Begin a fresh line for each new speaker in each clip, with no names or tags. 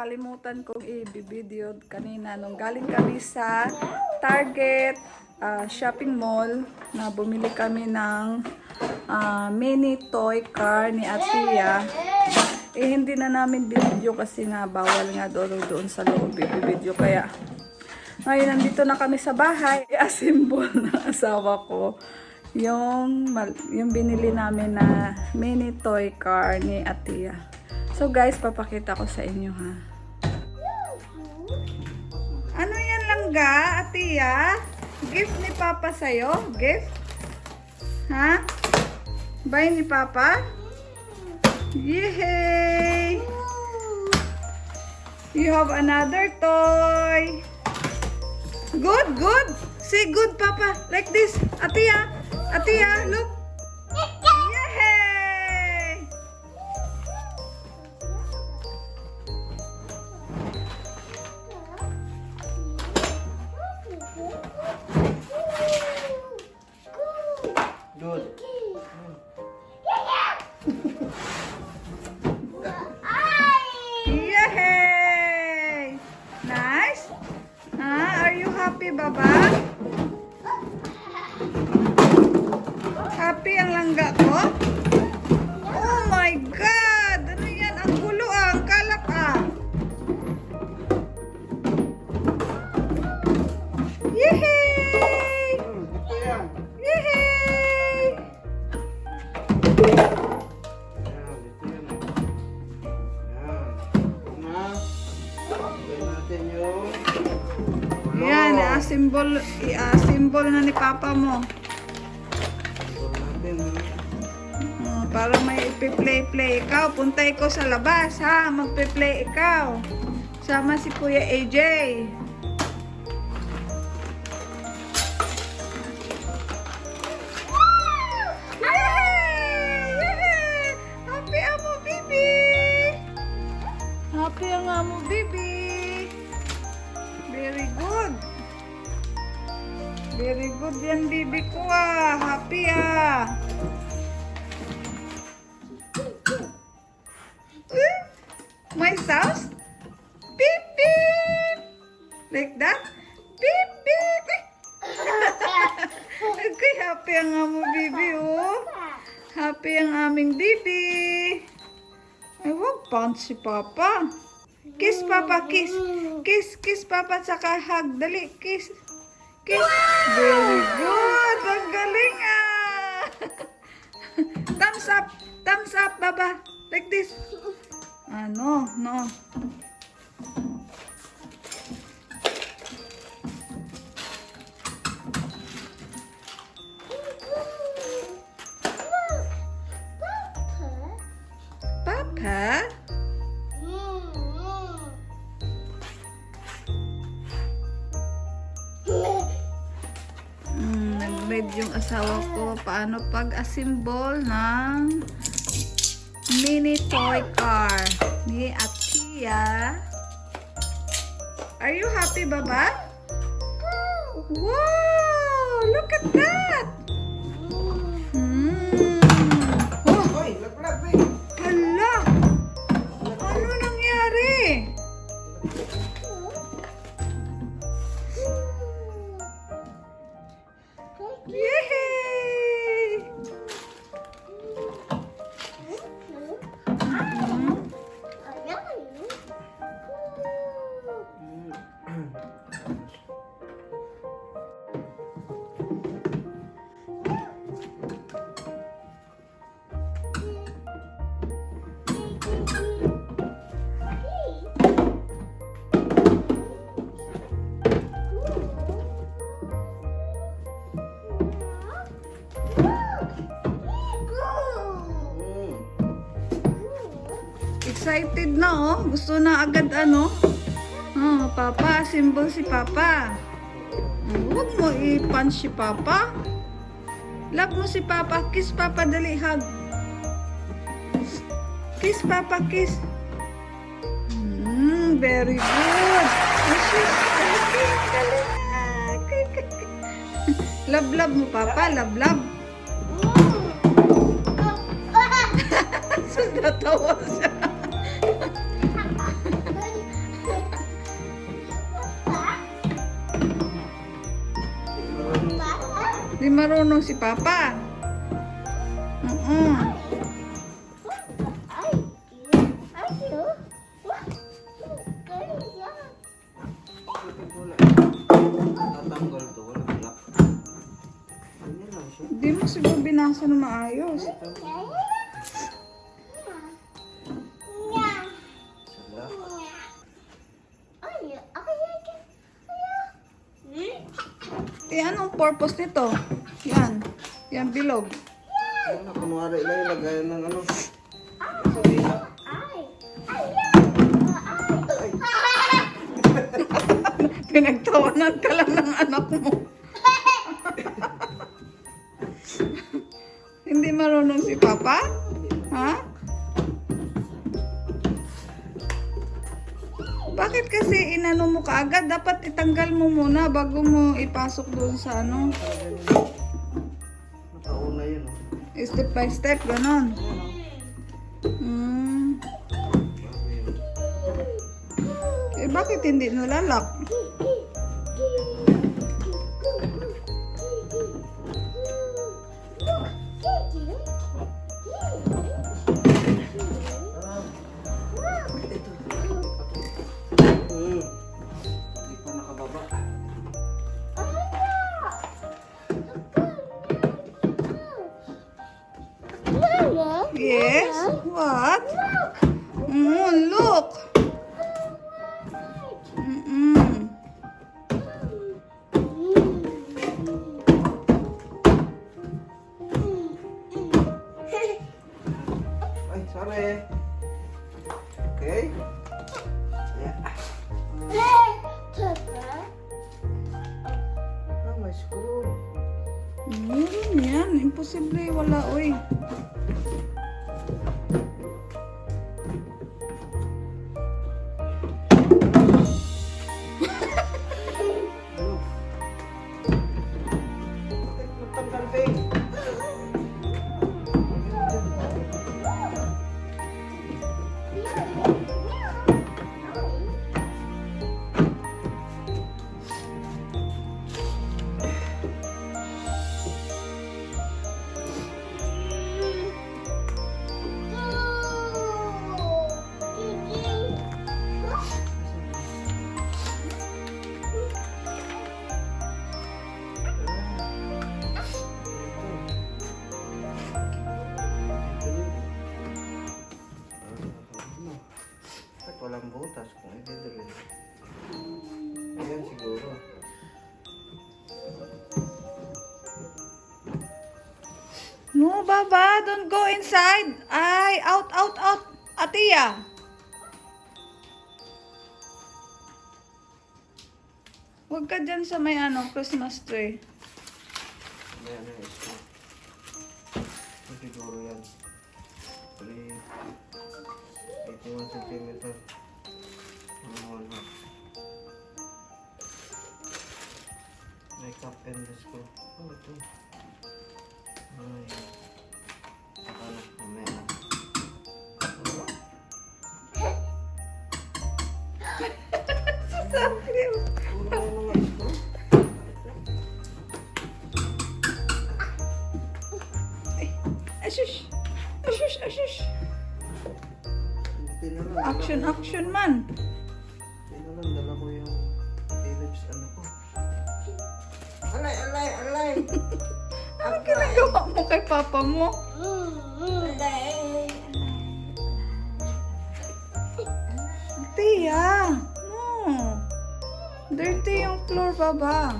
nakalimutan kong i-video kanina nung galing kami sa Target shopping mall na bumili kami ng mini toy car ni Atiya. Hindi na namin video kasi nga bawal nga doon sa loob i-video. Kaya ngayon nandito na kami sa bahay. I-assemble ng asawa ko yung binili namin na mini toy car ni Atiya. So guys, papakita ko sa inyo ha. Ano yan langga, Atiya? Gift ni Papa sa'yo? Gift? Ha? Buy ni Papa? Yay! You have another toy. Good, good. Say good, Papa. Like this. Atiya, Atiya, look. Yay!
Good.
Yay! Nice. Are you happy, Baba? Happy ang langga ko? Oh my God! Ano yan? Ang gulo ang kalak Yehey! Yehey! Yan, i-assemble na ni Papa mo. Para may ipi-play-play ikaw. Punta ikaw sa labas, ha? Magpe-play ikaw. Sama si Kuya AJ. Yay! Happy amo, baby! Happy ang amo, baby! Very good. Very good yan, baby ko Happy My sauce? Beep, beep. Like that? Beep, beep. Okay, happy ang amo, baby, Happy ang aming baby. Ay, wag punch si Papa. Kiss, Papa, kiss. Kiss, kiss, Papa, saka hug. Dali, kiss. Kiss. Very good. Ang galing, Thumbs up. Thumbs up, Baba. Like this. No, no. Papa? Nag-read yung asawa ko paano pag-assemble ng mini toy car ni Atiya. Are you happy, Baba? Wow! Look at that! Hala! Ano nangyari? Yay! Excited na gusto na agad Papa, assemble si Papa. Huwag mo i-punch si Papa. Love mo si Papa. Kiss Papa, dali, hug. Kiss Papa, kiss. Very good. Love, love mo Papa, love, love. Natawa siya. Di marunong si Papa. Di mo siguro binasa na maayos. Anong purpose nito? Yan. Yan bilog.
Ano, kunwari lang ilagay ng ano.
Pinagtawanan ka lang ng anak mo. Hindi marunong si Papa? Ha? Bakit kasi inano mo kaagad? Dapat itanggal mo muna bago mo ipasok doon sa ano.
Nakauna yun.
Step by step, ganon. Eh bakit hindi nalalak?
Hindi pa nakababa.
Yes? What? Look.
Ay, sorry. Okay. Yeah. Ah, may screw.
Meron yan. Imposible. Wala, oy.
Bakit matanggal, babe? At walang butas kung i-drill. Ayan siguro.
No, Baba. Don't go inside. Ay, out, out, out. Atiya. Huwag ka dyan sa may ano, Christmas tree.
Ayan na yung screw. Siguro yan. 81 cm. May cup and the screw. Oh, ito. Ay. Saka na, mamaya na.
Sabi mo.
Puro na mga screw.
Ashush. Ashush, ashush.
Buti na lang.
Action, action man.
Buti na lang, dala ko yung Philips ano ko. Alay, alay, alay!
Ano ginagawa mo kay Papa mo? Tia. No. Dirty yung floor, Baba.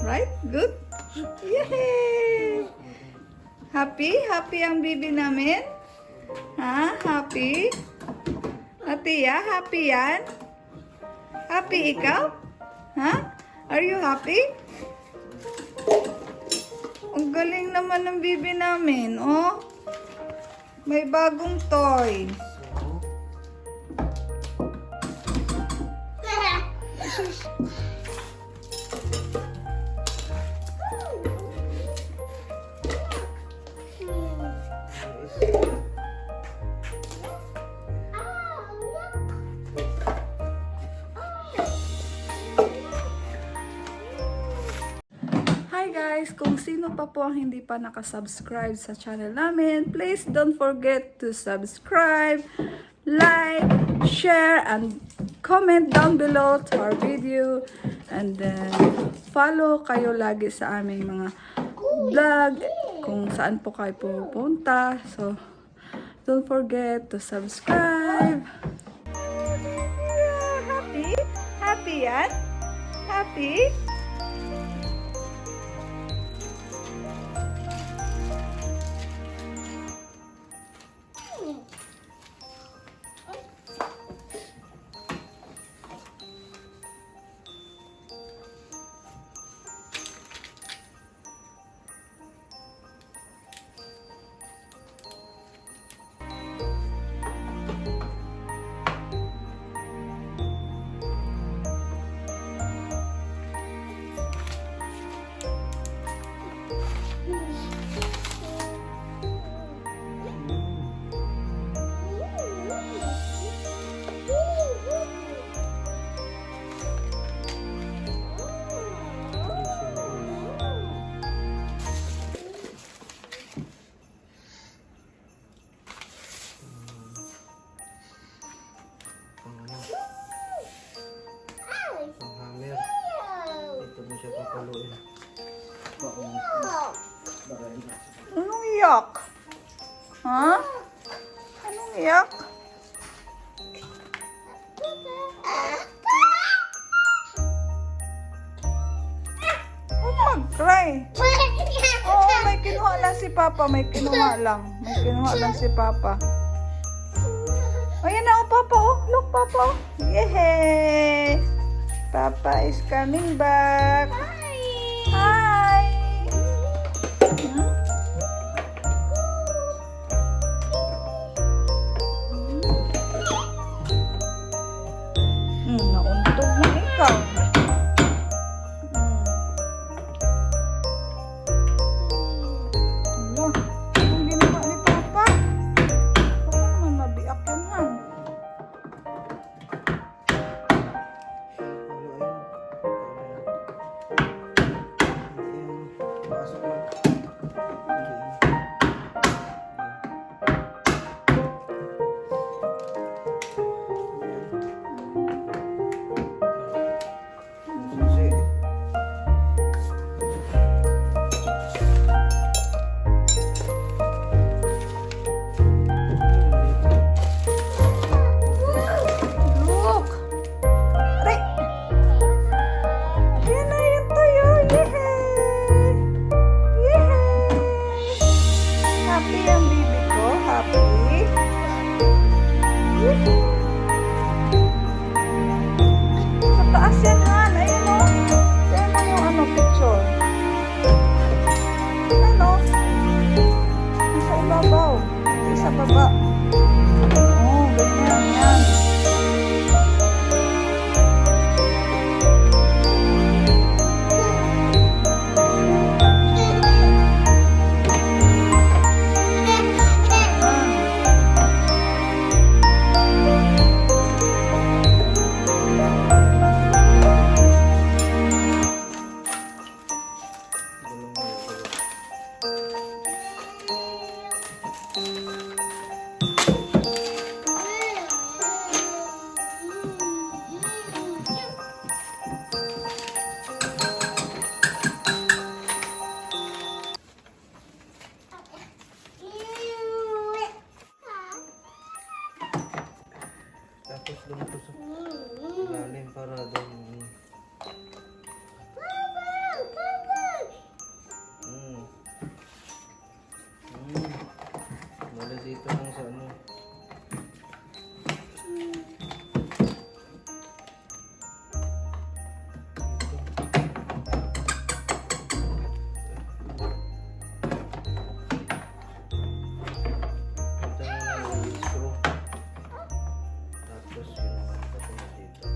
Right? Good? Yay! Happy? Happy ang baby namin? Ha? Happy? Atiya, happy yan? Happy ikaw? Ha? Are you happy? Ang galing naman ng baby namin, oh. May bagong toy. guys, kung sino pa po ang hindi pa nakasubscribe sa channel namin, please don't forget to subscribe, like, share, and comment down below to our video. And then, follow kayo lagi sa aming mga vlog, kung saan po kayo pupunta. So, don't forget to subscribe. Yeah, happy? Happy yan? Happy? Anong iyak? Ha? Anong iyak? Huwag mag-cry. Oo, may kinuha lang si Papa. May kinuha lang. May kinuha lang si Papa. Ayan na, oh, Papa. Oh, look, Papa. Oh. Yehey! Papa is coming back. Hi! Nauntog na ikaw. Ano? Anong ginawa ni Papa? Baka naman mabiak yan, Han. Look! Aray! Yan na yung tuyo! Yehey! Yehey! Happy ang baby ko? Happy? Yehey! Sa taas yan, Han. Ayun o. Yan mo yung ano, picture. Ano? Nasa ibabaw. Hindi sa baba. Oh, ganyan yan.
Tapos lumito sa ilalim para doon. Bali dito lang sa ano. Ito na yung screw. Tapos yun naman ito na dito.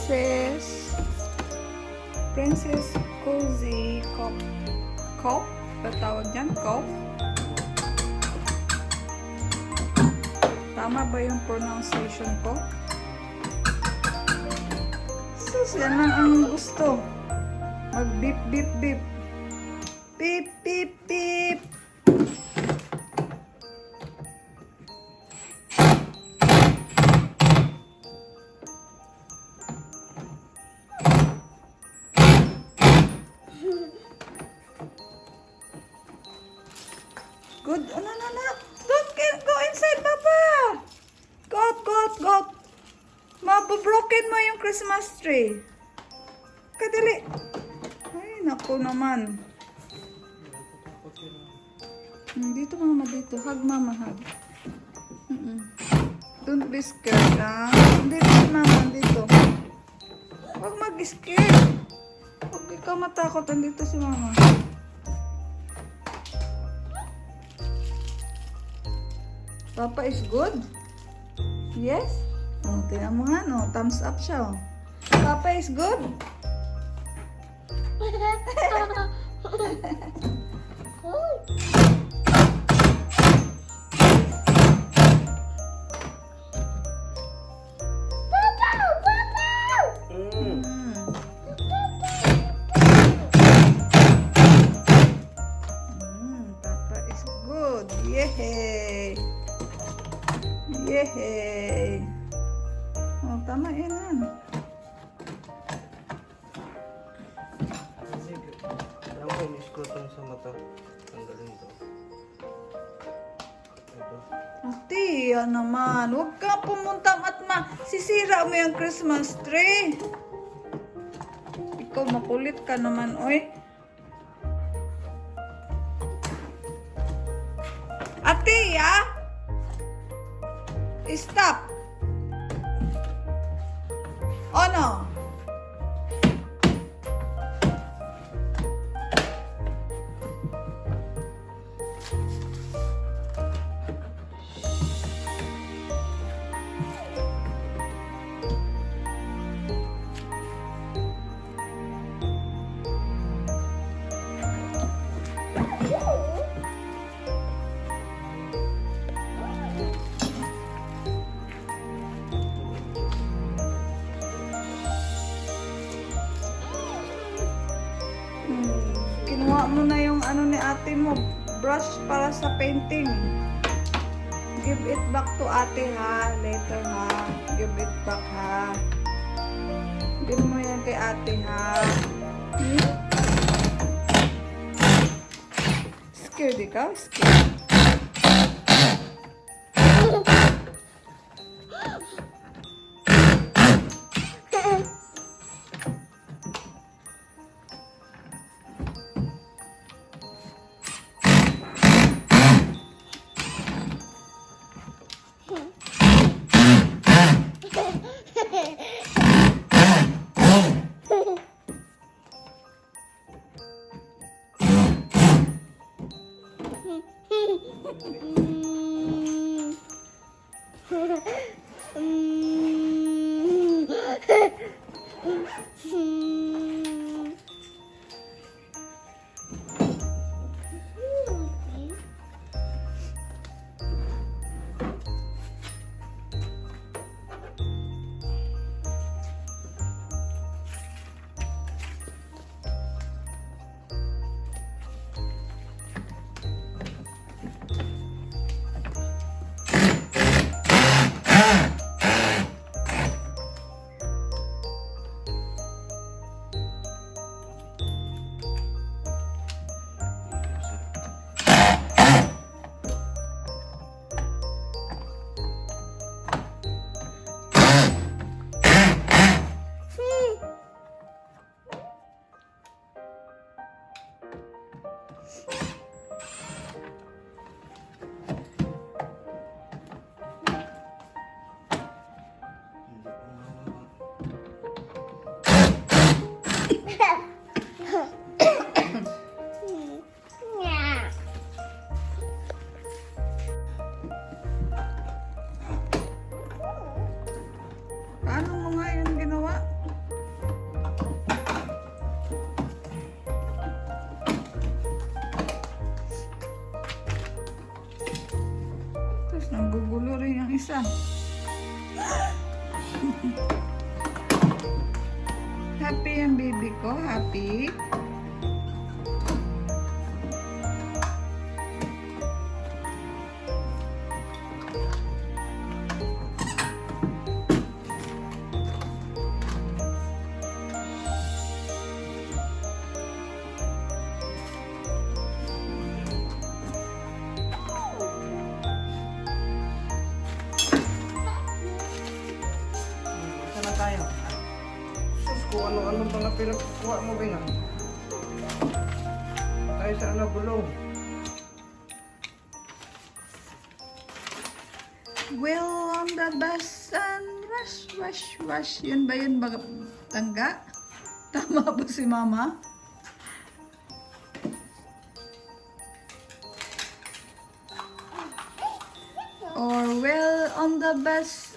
Princess Cozy Cup. Ba tawag dyan? Cup? Tama ba yung pronunciation ko? Sus, yan lang ang gusto. Mag beep beep beep. Beep beep beep. Good. Oh, no. Don't go inside, Papa. Go. Mabubroken mo yung Christmas tree. Kadali. Ay, naku naman. Dito, mama, dito. Hug, mama, hug. Don't be scared, ha? Dito, mama, dito. Huwag mag-scared. Huwag ikaw matakot. Andito si mama. Papa is good? Yes? Oh, tingnan mo nga, no? Thumbs up siya, oh. Papa is good? Papa is good. Yehey! Yehey! Oh, tama yan.
Alam ko, miss ko itong sa mata. Tanggalin to. Ito.
Atiya naman. Huwag ka pumunta at sisira mo yung Christmas tree. Ikaw makulit ka naman, oy. Atiya! Stop! Oh no! Kinuha mo na yung ano ni ate mo, brush para sa painting. Give it back to ate, ha? Later, ha? Give it back, ha? Give mo yan kay ate, ha? Scared ikaw? Scared? Paano mo nga yun ginawa? isa. Happy ang baby ko, happy.
Saan na tayo? Sus, kung ano-ano pa na pinagkuha mo, Bing. Tayo sa ano, gulong.
Well, on the bus and rush, rush, rush. Yun ba yun? Tangga? Tama ba si Mama? Or well, on the bus,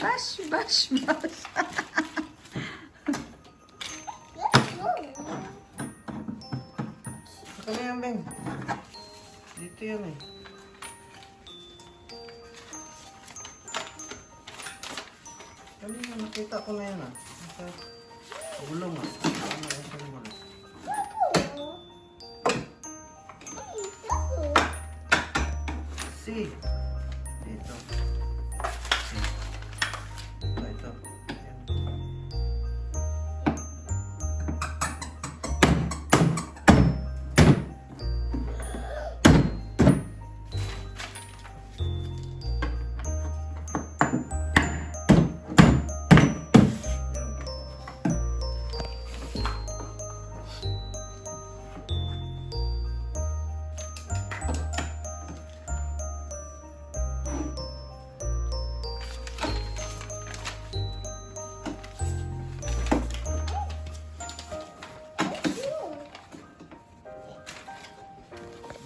bash, bash, bash.
Saka na yan, Bing. Dito yan eh. Kanina nakita ko na yan ah. Sa gulong ah. Ano yung sa gulong? Si. Dito. Si. Ito. Yan.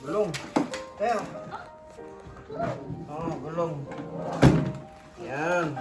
Gulong. Tayo. Oh, gulong. Yan.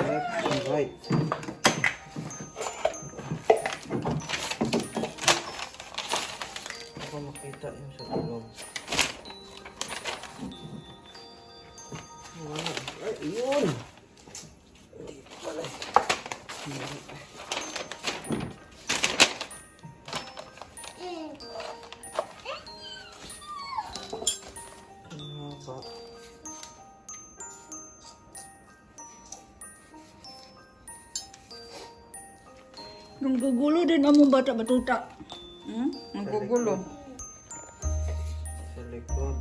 Left and right. Ako makita yung sa gulong. Wala. Ay, yun! Dito pala. Ang haba.
Nanggugulo din among bata batuta. Nanggugulo.
Sa likod.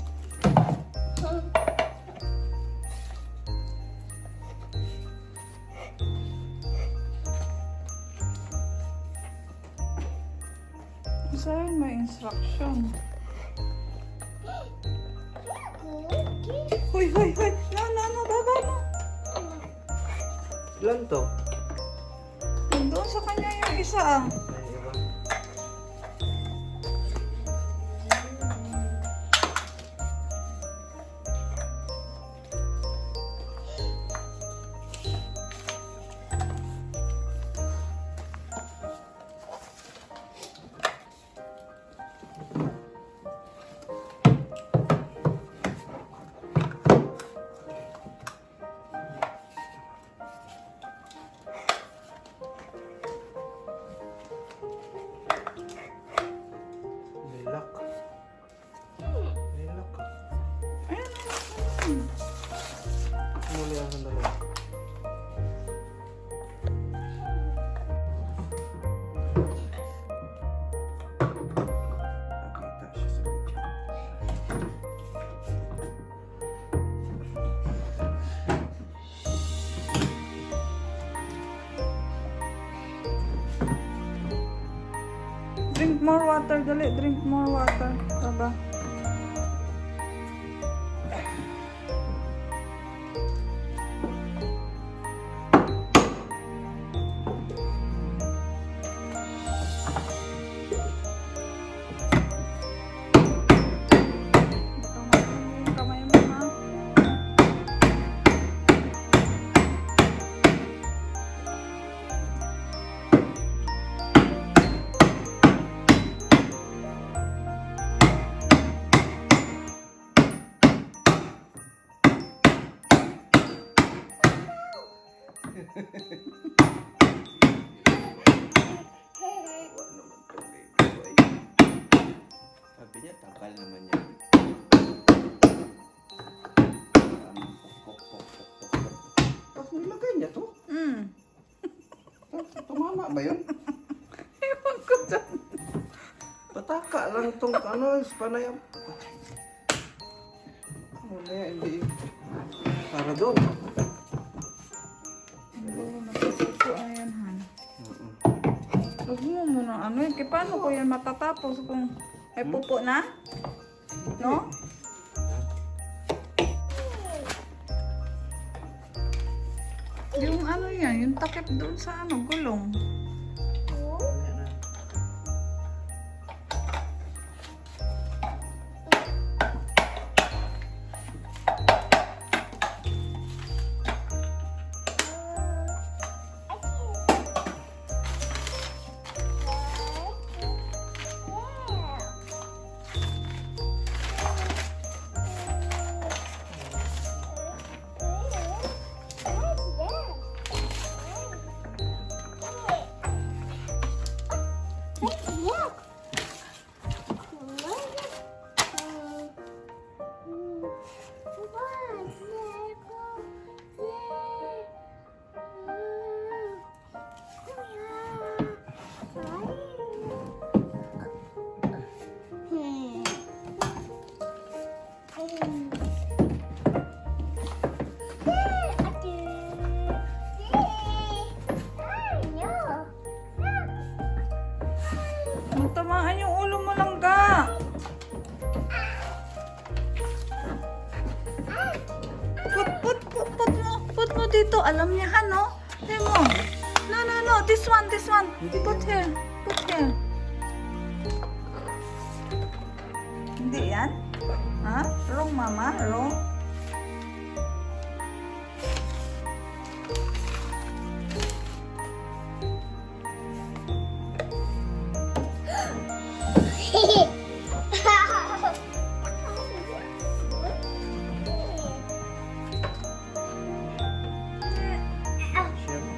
Saan may instruction? Hoy, hoy, hoy! No, baba mo!
Ilan to?
Doon sa kanya yung isa ah.
Ay, iba.
Drink more water, dali. Drink more water. Taba. Kamay mo, ha?
Sabi niya, tagal naman yan. Tapos nilagay niya to? Tumama ba yun?
Ewan ko dyan.
Pataka lang itong panayam. Mamaya hindi. Para doon.
Nakasuko, ayan, Han. Huwag mo muna paano ko yan matatapos kung ay pupo na? No? Yung yan, yung takip doon sa gulong. Tamaan yung ulo mo lang ga. Put mo dito. Alam niya, no? Temo. No. This one. Put here. Hindi yan? Ha? Wrong, mama. Wrong.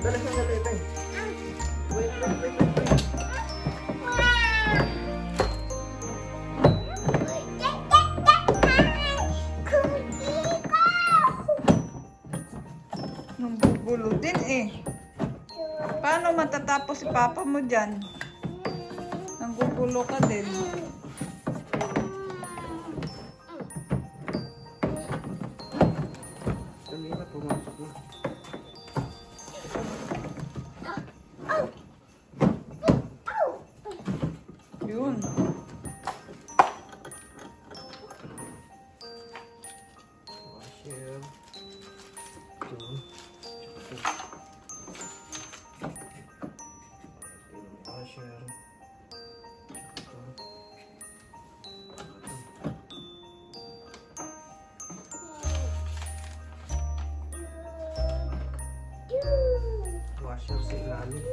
Dali. Wait.
Nung bubulo din eh. Paano matatapos si papa mo dyan? Nanggugulo ka din.
Dali na, pumasok na.
Yun.
Washer. Washer. Washer sa ilalim.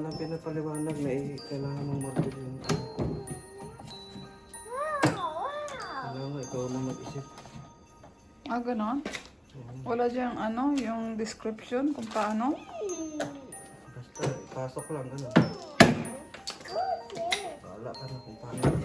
lang pinapaliwanag na kailangan ng marble yun. Kailangan ikaw na mag-isip.
Ah, ganon? Wala diyang ano, yung description kung paano?
Basta ipasok lang, gano'n. Wala ka na kung paano.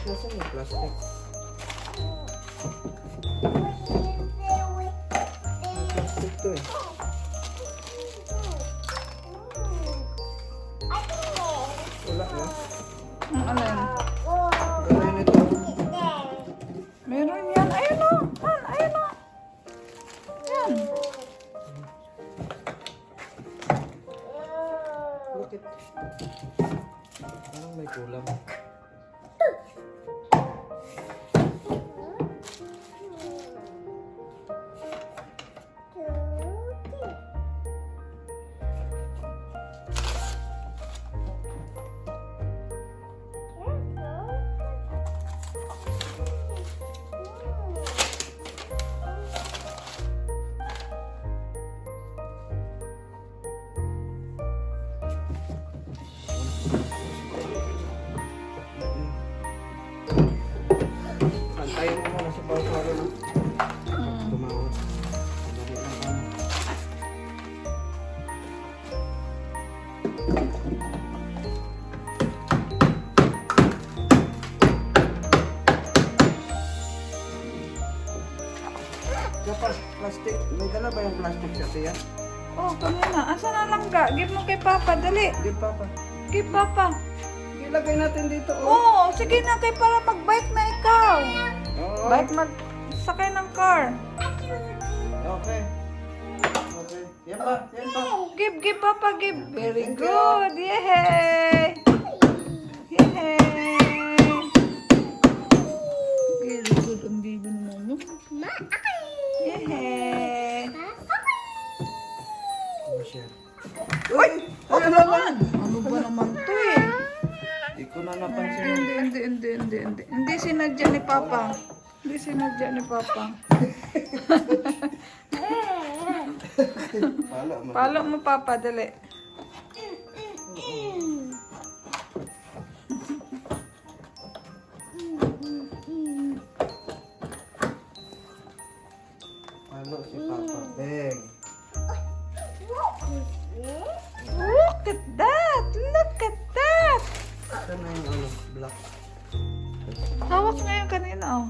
Nasaan yung plastic? Plastic to eh. Wala na.
Ang alin?
Gawin ito.
Meron yan. Ayun o. Ayun o. Yan.
Bakit? Parang may kulang. Antayin mo muna sa pawparo na. Tumawag. Dali lang kami. Dapat plastic. May dala ba yung plastic kasi yan?
Oh, kanina. Asa na lang ka? Give mo kay Papa. Dali.
Di pa pa.
Give Papa.
Ilagay natin dito.
Oo, sige na kay para mag-bike na ikaw.
Oo.
Bike mag-sakay ng car.
Okay. Okay. Yan pa. Yan pa.
Give Papa, give. Very good. Yay! Yay! Very good ang baby naman, no? Yay!
Ano siya?
Uy! Ano naman? Ano ba naman to eh?
Di ko na napansin.
Hindi. Hindi sinadya ni Papa. Hindi sinadya ni Papa.
Pala mo.
Palo mo, Papa, dali.
Palo si Papa. Beng.
Look at that! Look at that!
Saan na yung ano? Black.
Hawak nga yung kanina, oh.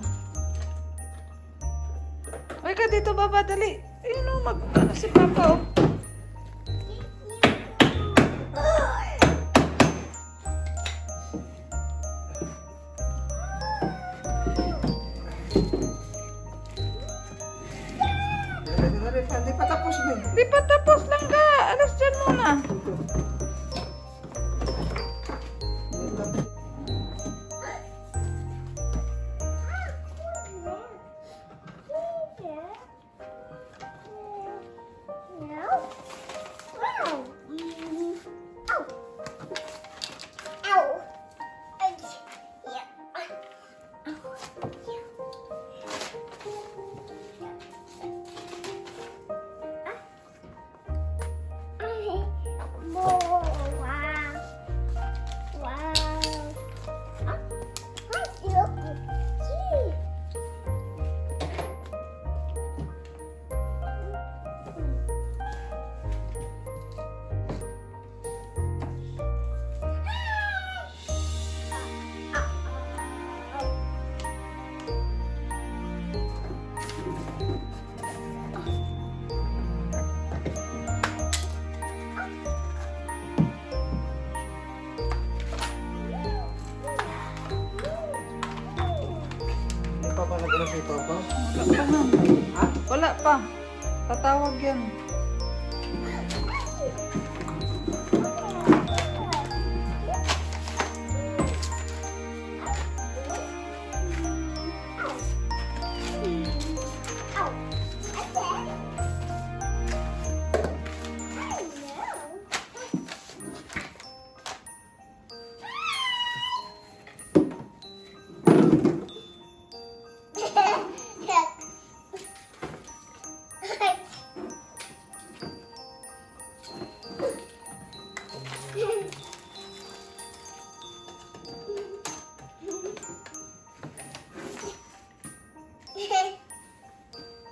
Uy ka dito, Baba, dali. Ayun, oh, ano si Papa, oh.
Hindi pa tapos na.
Di pa tapos lang ka. Alas dyan muna.
na si Papa?
Wala pa na.
Ha?
Wala pa. Tatawag yan.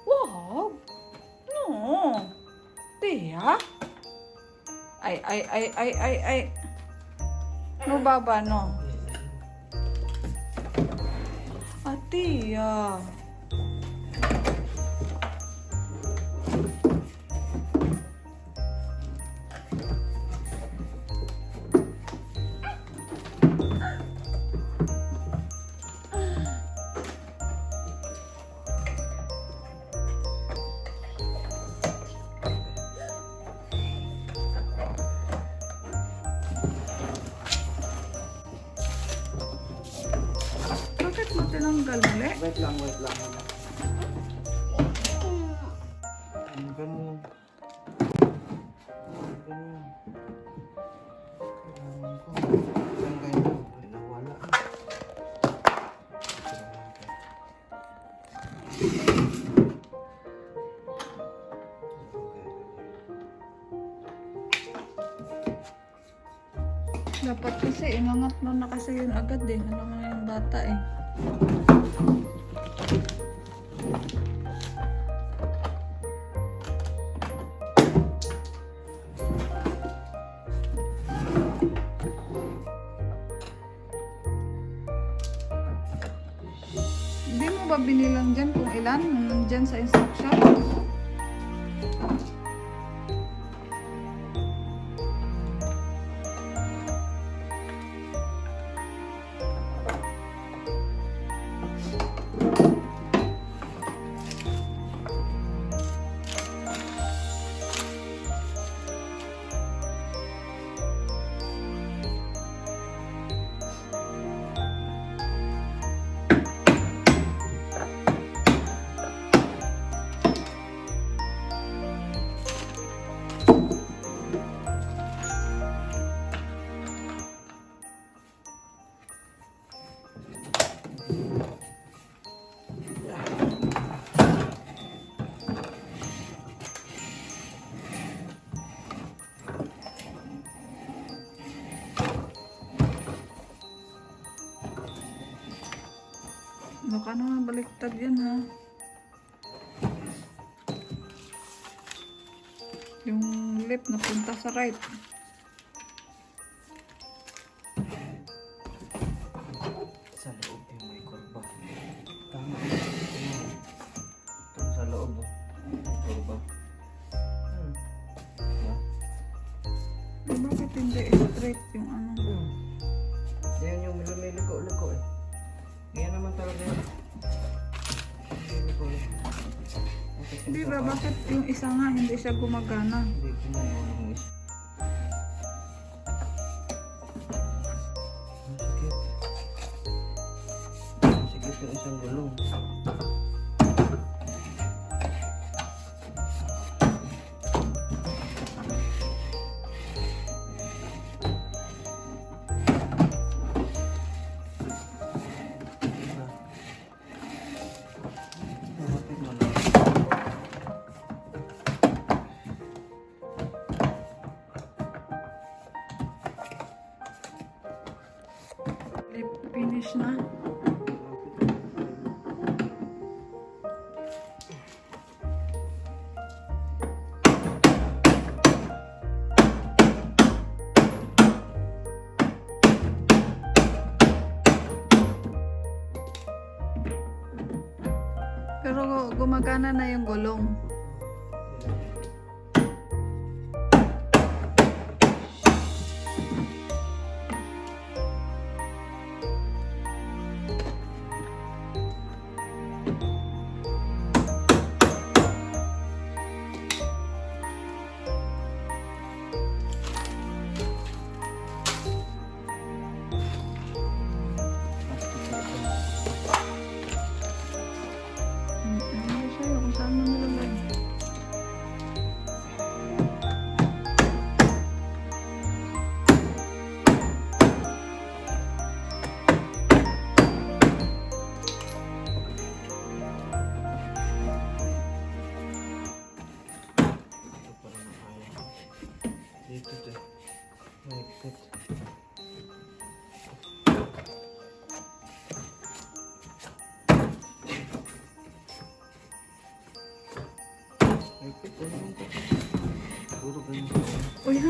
Wow! No! Tiya? Ay. No, baba, no. Atiya. Bakit mo tinanggal muli?
Wait lang. Ang ganun. Ganyan. Kailangan ko. Ang ganyan. Ay, nawala.
Dapat kasi inangat mo na kasi yun agad eh. Alam mo na yung bata eh. Hindi mo ba binilang dyan kung ilan? Nandyan sa instruction? Baka naman baliktad yan ha. Yung lip napunta sa right.
Sa loob yung may kurba. Tama. Ito sa loob. Kurba.
Bakit hindi straight yung ano?
Yan yung lumiligo-ligo eh. Yan naman talaga yun.
Hindi ba? Bakit yung isa nga hindi siya gumagana?
Hindi ko na yung isa. Sige yung isang gulong.
Lip finish na. Pero gumagana na yung gulong.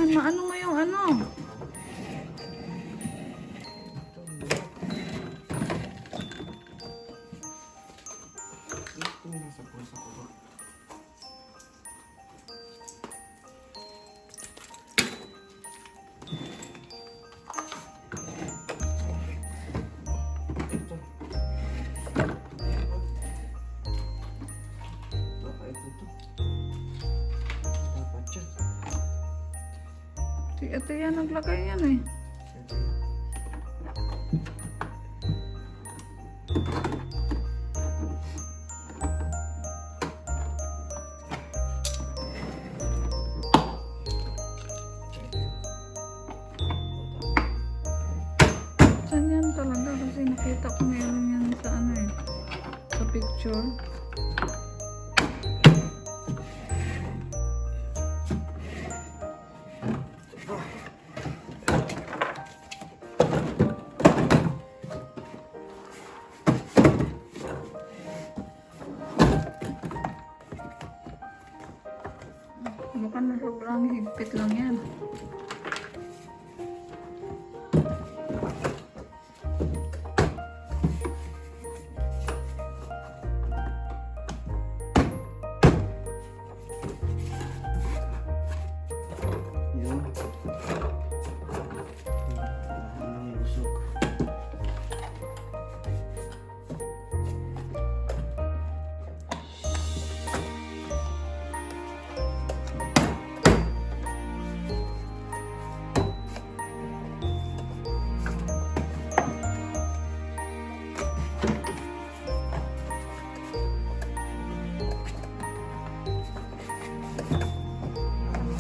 Dahan-dahan, maano mo yung ano.
Ito nasa pusa ko ba? Ito. Baka ito to. Dapat siya.
Si Atiya naglagay yan eh.
Ito.
Saan yan talaga? Kasi nakita ko meron yan sa ano eh. Sa picture. Baka na sobrang higpit lang yan.
Yun. Ang lusok.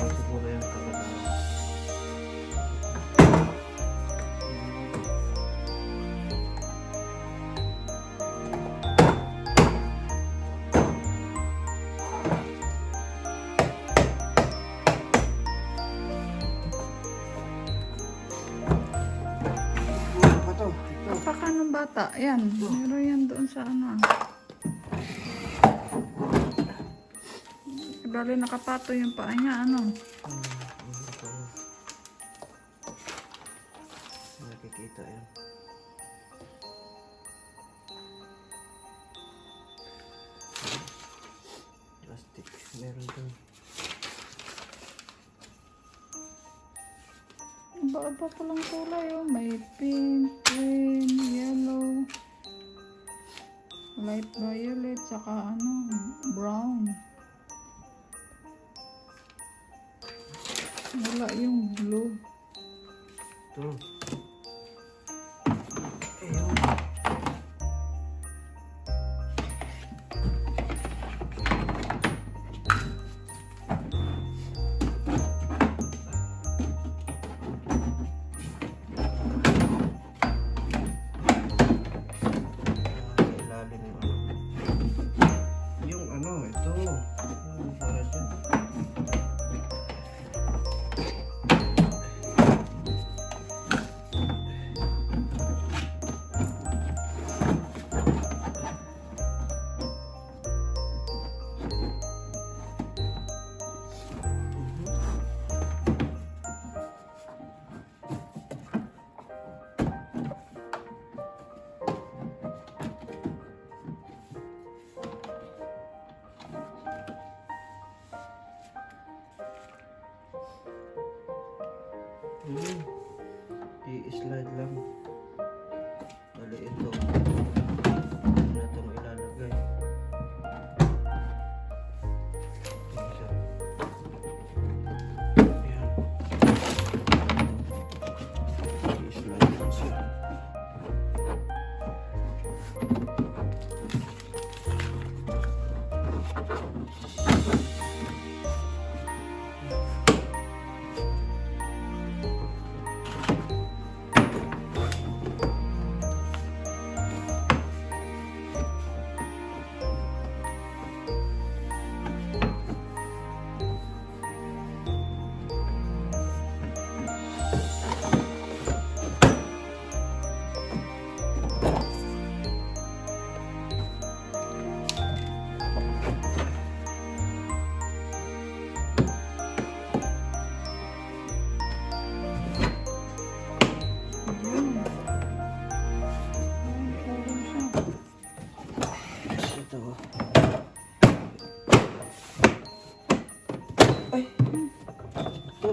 Siguro yung kalagayan. Ano to? Ito.
Kapaka ng bata. Yan. Meron yan doon sa ano. Bali nakapato yung paa niya. Ano.
Ito. Nakikita yan. Plastic. Meron to.
Iba-iba pa lang kulay oh. May pink, green, yellow, light violet, saka ano, brown. Wala yung blue.
Ito. Ayun. Ilalim yung ano. Yung ano, ito. Yung para dyan. I-slide lang. Bali ito. Na itong ilalagay. Isa. Ayan. I-slide lang siya. Ito. Ay! Ito,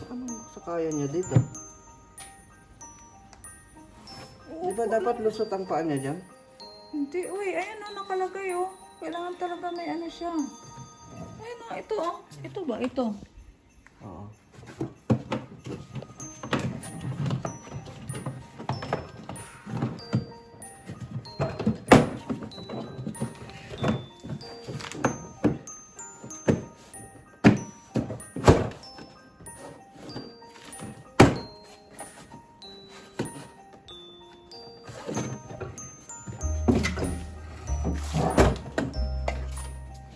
anong sakayan niya dito? Di ba dapat lusot ang paa niya dyan?
Hindi, uy, ayan o, nakalagay o. Kailangan talaga may ano siya. Ayun o, ito o. Ito ba? Ito.
Oo.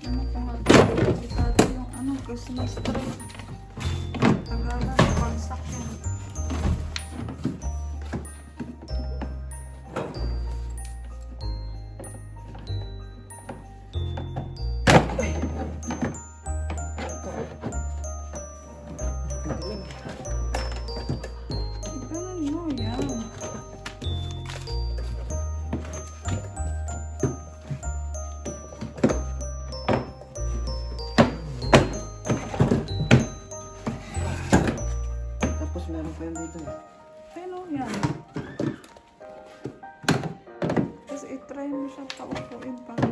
Ano pa nga? Delikado yung ano, Christmas tree. Tagalan, pagsak yan. Ganun mo yan.
Tapos meron pa yun dito.
Ano yan? Tapos itry mo siya paupuin para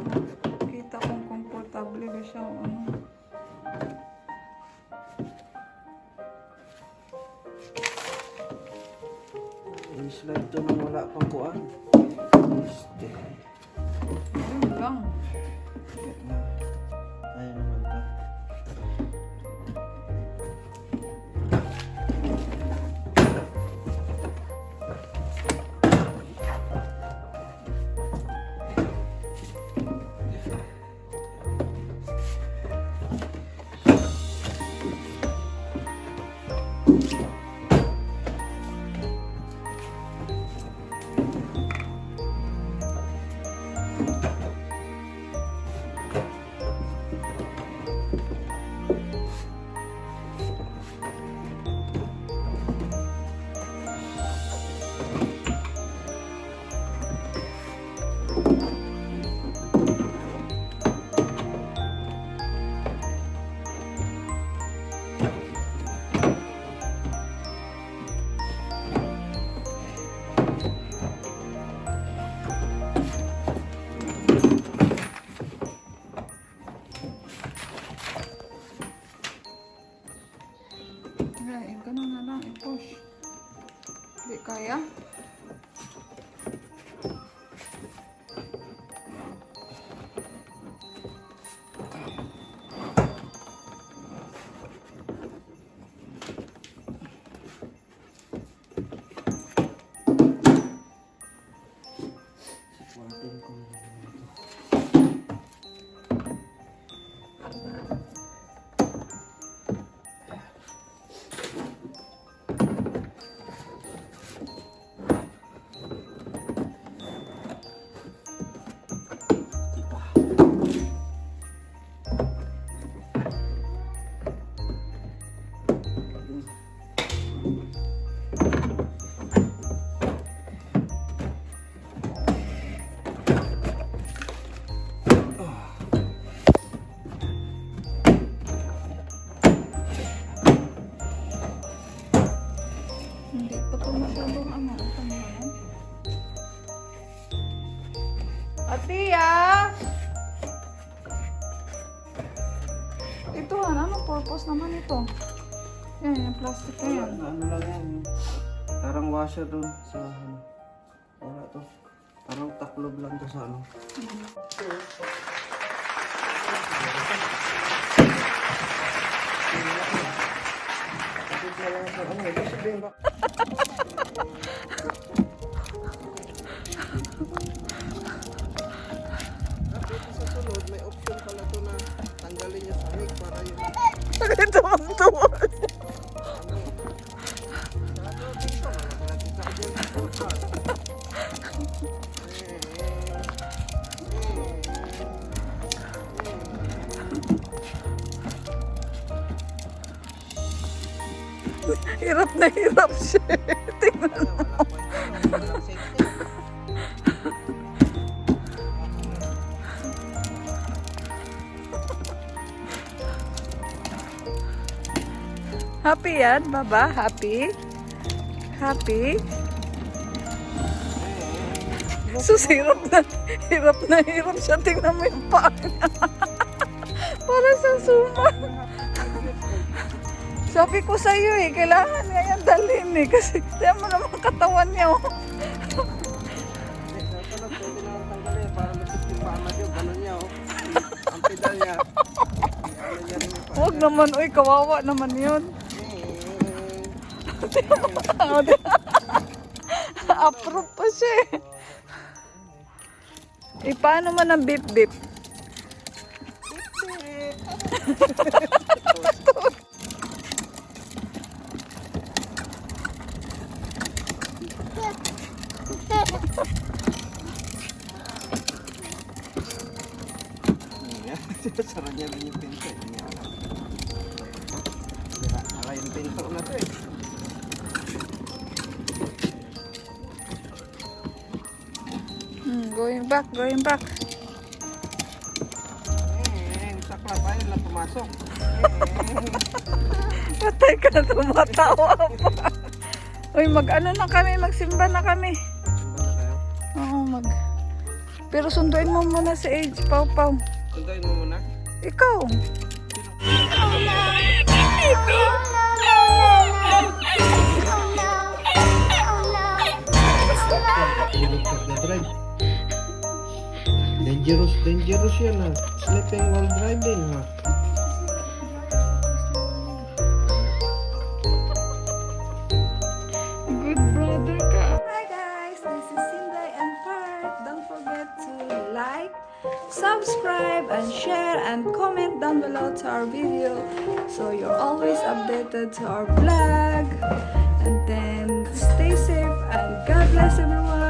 makita kung komportable ba siya o ano.
I-slide to nang wala pang kuan. Este.
Yun lang.
Ayun naman to.
Ay, ganun na lang, i-push. Hindi kaya?
Supportin ko na lang ito.
Hindi pa ito masyadong ano, ito mo yan. Atiya! Ito, anong purpose naman ito? Yan, yung plastic na yan.
Ano lang yan. Parang washer dun sa ano. Wala to. Parang taklob lang to sa ano. Tapos na lang sa ano. Ibig sabihin ba? Tapos sa sunod, may option pala to na tanggalin yung sahig para yung
Ito ang tuwan. Hirap na hirap siya. Tingnan mo. Happy yan, Baba? Happy? Happy? Sus, hirap na hirap siya. Tingnan mo yung paa niya. Para siyang suma. Sabi ko sa'yo eh, kailangan nga yan dalhin eh. Kasi tiyan mo naman katawan niya oh.
Para lapit yung paa niya, gano'n niya oh. Ang pedal niya.
Huwag naman, uy, kawawa naman yun. Approve pa siya eh. Eh, paano man ang bip-bip?
Sarap niya rin yung pinto. Ala yung pinto na to eh.
Going back, going back.
Sakla pa yun lang pumasok.
Patay ka na, tumatawa pa. Uy, mag-ano na kami, magsimba na kami.
Simba na kayo?
Oo, Pero sunduin mo muna si Age, Pau Pau.
Sunduin mo muna?
Ikaw.
Dangerous yan ha. Sleeping while driving ha.
Good brother ka. Hi guys, this is Sinday N Perth. Don't forget to like, subscribe, and share, and comment down below to our video so you're always updated to our vlog. And then stay safe and God bless everyone.